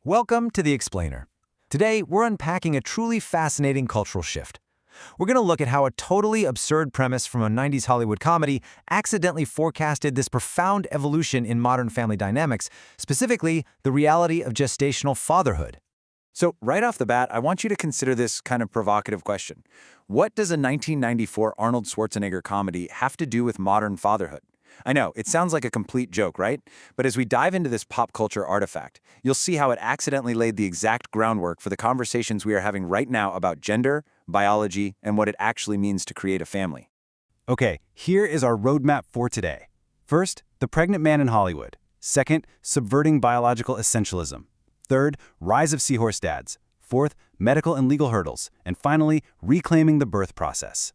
Welcome to The Explainer. Today, we're unpacking a truly fascinating cultural shift. We're going to look at how a totally absurd premise from a 90s Hollywood comedy accidentally forecasted this profound evolution in modern family dynamics, specifically the reality of gestational fatherhood. So right off the bat, I want you to consider this kind of provocative question. What does a 1994 Arnold Schwarzenegger comedy have to do with modern fatherhood? I know, it sounds like a complete joke, right? But as we dive into this pop culture artifact, you'll see how it accidentally laid the exact groundwork for the conversations we are having right now about gender, biology, and what it actually means to create a family. Okay, here is our roadmap for today. First, the pregnant man in Hollywood. Second, subverting biological essentialism. Third, rise of Seahorse dads. Fourth, medical and legal hurdles. And finally, reclaiming the birth process.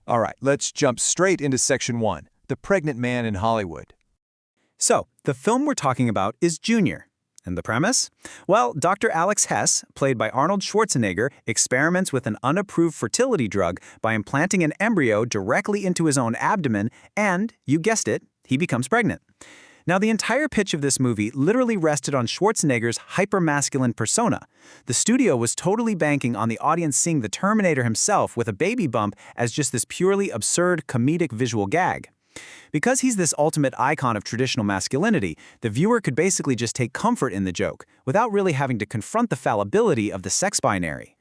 All right, let's jump straight into Section 1, the pregnant man in Hollywood. So, the film we're talking about is Junior. And the premise? Well, Dr. Alex Hess, played by Arnold Schwarzenegger, experiments with an unapproved fertility drug by implanting an embryo directly into his own abdomen, and, you guessed it, he becomes pregnant. Now, the entire pitch of this movie literally rested on Schwarzenegger's hyper-masculine persona. The studio was totally banking on the audience seeing the Terminator himself with a baby bump as just this purely absurd comedic visual gag. Because he's this ultimate icon of traditional masculinity, the viewer could basically just take comfort in the joke, without really having to confront the fallibility of the sex binary.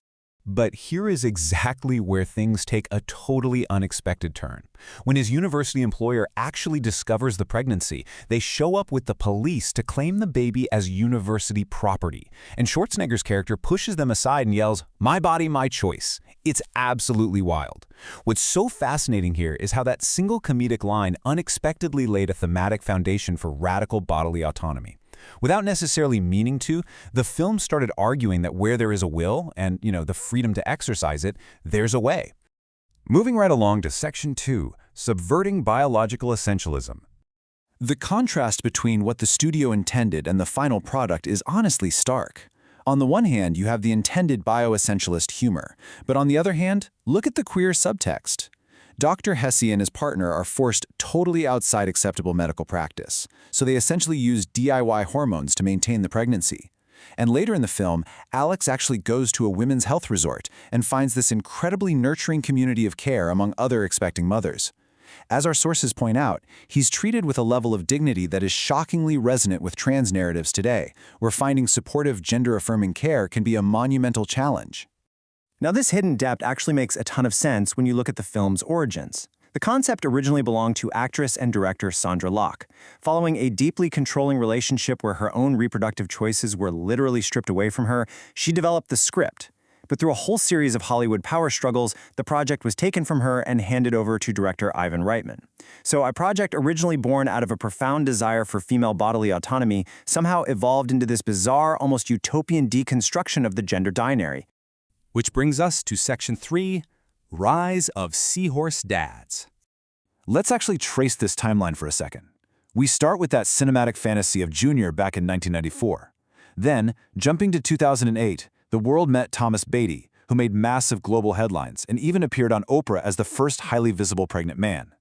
But here is exactly where things take a totally unexpected turn. When his university employer actually discovers the pregnancy, they show up with the police to claim the baby as university property. And Schwarzenegger's character pushes them aside and yells, "My body, my choice." It's absolutely wild. What's so fascinating here is how that single comedic line unexpectedly laid a thematic foundation for radical bodily autonomy. Without necessarily meaning to, the film started arguing that where there is a will and, the freedom to exercise it, there's a way. Moving right along to Section 2, subverting biological essentialism. The contrast between what the studio intended and the final product is honestly stark. On the one hand, you have the intended bioessentialist humor, but on the other hand, look at the queer subtext. Dr. Hesse and his partner are forced totally outside acceptable medical practice, so they essentially use DIY hormones to maintain the pregnancy. And later in the film, Alex actually goes to a women's health resort and finds this incredibly nurturing community of care among other expecting mothers. As our sources point out, he's treated with a level of dignity that is shockingly resonant with trans narratives today, where finding supportive gender-affirming care can be a monumental challenge. Now, this hidden depth actually makes a ton of sense when you look at the film's origins. The concept originally belonged to actress and director Sandra Locke. Following a deeply controlling relationship where her own reproductive choices were literally stripped away from her, she developed the script. But through a whole series of Hollywood power struggles, the project was taken from her and handed over to director Ivan Reitman. So a project originally born out of a profound desire for female bodily autonomy somehow evolved into this bizarre, almost utopian deconstruction of the gender binary. Which brings us to Section 3, Rise of Seahorse Dads. Let's actually trace this timeline for a second. We start with that cinematic fantasy of Junior back in 1994. Then, jumping to 2008, the world met Thomas Beatty, who made massive global headlines and even appeared on Oprah as the first highly visible pregnant man.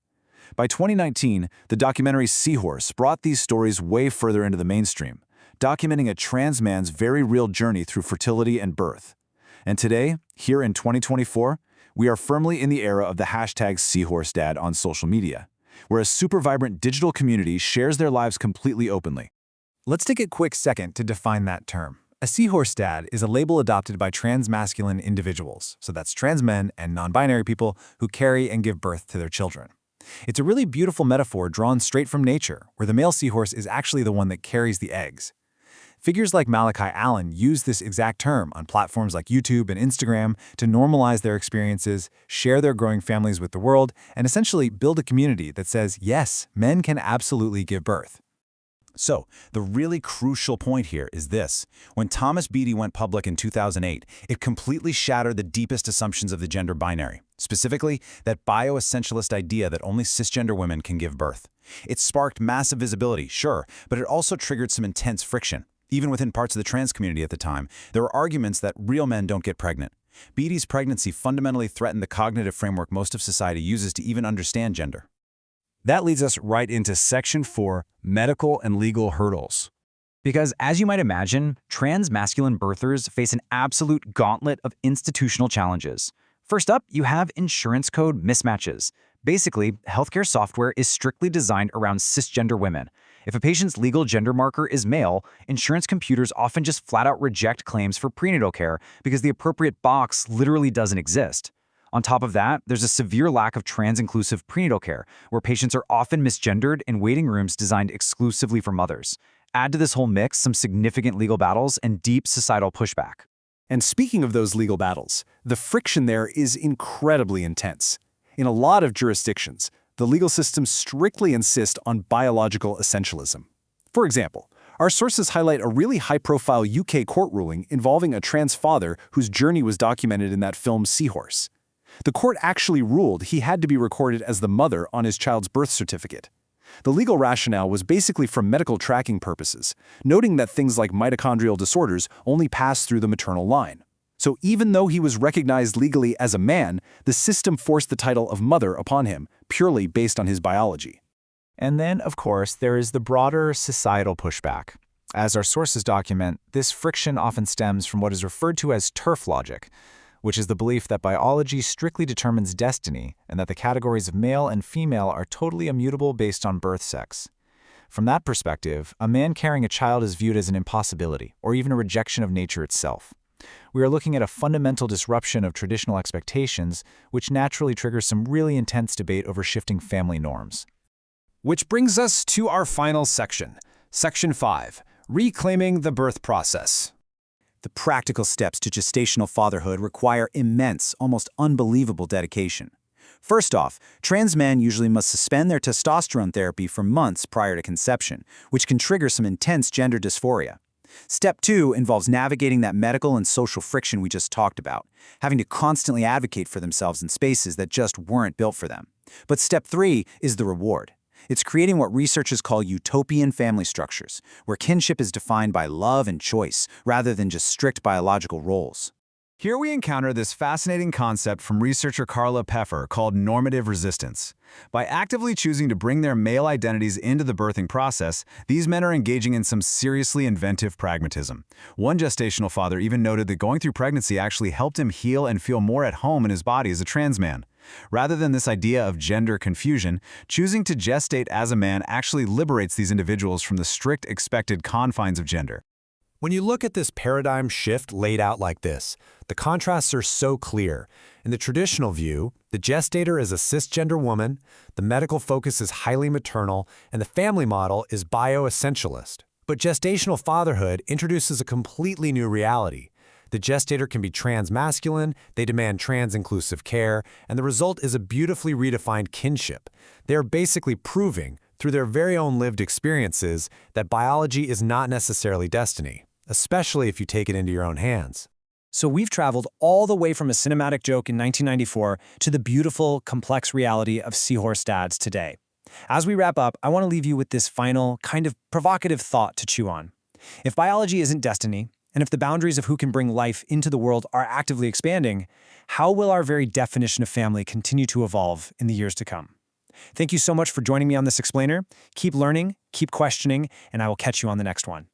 By 2019, the documentary Seahorse brought these stories way further into the mainstream, documenting a trans man's very real journey through fertility and birth. And today, here in 2024, we are firmly in the era of the hashtag #SeahorseDad on social media, where a super vibrant digital community shares their lives completely openly. Let's take a quick second to define that term. A seahorse dad is a label adopted by trans-masculine individuals, so that's trans men and non-binary people who carry and give birth to their children. It's a really beautiful metaphor drawn straight from nature, where the male seahorse is actually the one that carries the eggs. Figures like Malachi Allen use this exact term on platforms like YouTube and Instagram to normalize their experiences, share their growing families with the world, and essentially build a community that says, yes, men can absolutely give birth. So, the really crucial point here is this. When Thomas Beatty went public in 2008, it completely shattered the deepest assumptions of the gender binary, specifically that bioessentialist idea that only cisgender women can give birth. It sparked massive visibility, sure, but it also triggered some intense friction. Even within parts of the trans community at the time, there were arguments that real men don't get pregnant. Beatty's pregnancy fundamentally threatened the cognitive framework most of society uses to even understand gender. That leads us right into Section 4, medical and legal hurdles. Because as you might imagine, trans-masculine birthers face an absolute gauntlet of institutional challenges. First up, you have insurance code mismatches. Basically, healthcare software is strictly designed around cisgender women. If a patient's legal gender marker is male, insurance computers often just flat out reject claims for prenatal care because the appropriate box literally doesn't exist. On top of that, there's a severe lack of trans-inclusive prenatal care, where patients are often misgendered in waiting rooms designed exclusively for mothers. Add to this whole mix some significant legal battles and deep societal pushback. And speaking of those legal battles, the friction there is incredibly intense. In a lot of jurisdictions, the legal systems strictly insist on biological essentialism. For example, our sources highlight a really high-profile UK court ruling involving a trans father whose journey was documented in that film Seahorse. The court actually ruled he had to be recorded as the mother on his child's birth certificate. The legal rationale was basically for medical tracking purposes, noting that things like mitochondrial disorders only pass through the maternal line. So even though he was recognized legally as a man, the system forced the title of mother upon him, purely based on his biology. And then, of course, there is the broader societal pushback. As our sources document, this friction often stems from what is referred to as turf logic, which is the belief that biology strictly determines destiny and that the categories of male and female are totally immutable based on birth sex. From that perspective, a man carrying a child is viewed as an impossibility or even a rejection of nature itself. We are looking at a fundamental disruption of traditional expectations, which naturally triggers some really intense debate over shifting family norms. Which brings us to our final section, Section 5, Reclaiming the Birth Process. The practical steps to gestational fatherhood require immense, almost unbelievable dedication. First off, trans men usually must suspend their testosterone therapy for months prior to conception, which can trigger some intense gender dysphoria. Step 2 involves navigating that medical and social friction we just talked about, having to constantly advocate for themselves in spaces that just weren't built for them. But Step 3 is the reward. It's creating what researchers call utopian family structures, where kinship is defined by love and choice, rather than just strict biological roles. Here we encounter this fascinating concept from researcher Carla Peffer called normative resistance. By actively choosing to bring their male identities into the birthing process, these men are engaging in some seriously inventive pragmatism. One gestational father even noted that going through pregnancy actually helped him heal and feel more at home in his body as a trans man. Rather than this idea of gender confusion, choosing to gestate as a man actually liberates these individuals from the strict expected confines of gender. When you look at this paradigm shift laid out like this, the contrasts are so clear. In the traditional view, the gestator is a cisgender woman, the medical focus is highly maternal, and the family model is bioessentialist. But gestational fatherhood introduces a completely new reality. The gestator can be trans-masculine, they demand trans-inclusive care, and the result is a beautifully redefined kinship. They are basically proving, through their very own lived experiences, that biology is not necessarily destiny, especially if you take it into your own hands. So we've traveled all the way from a cinematic joke in 1994 to the beautiful, complex reality of Seahorse dads today. As we wrap up, I want to leave you with this final, kind of provocative thought to chew on. If biology isn't destiny, and if the boundaries of who can bring life into the world are actively expanding, how will our very definition of family continue to evolve in the years to come? Thank you so much for joining me on this explainer. Keep learning, keep questioning, and I will catch you on the next one.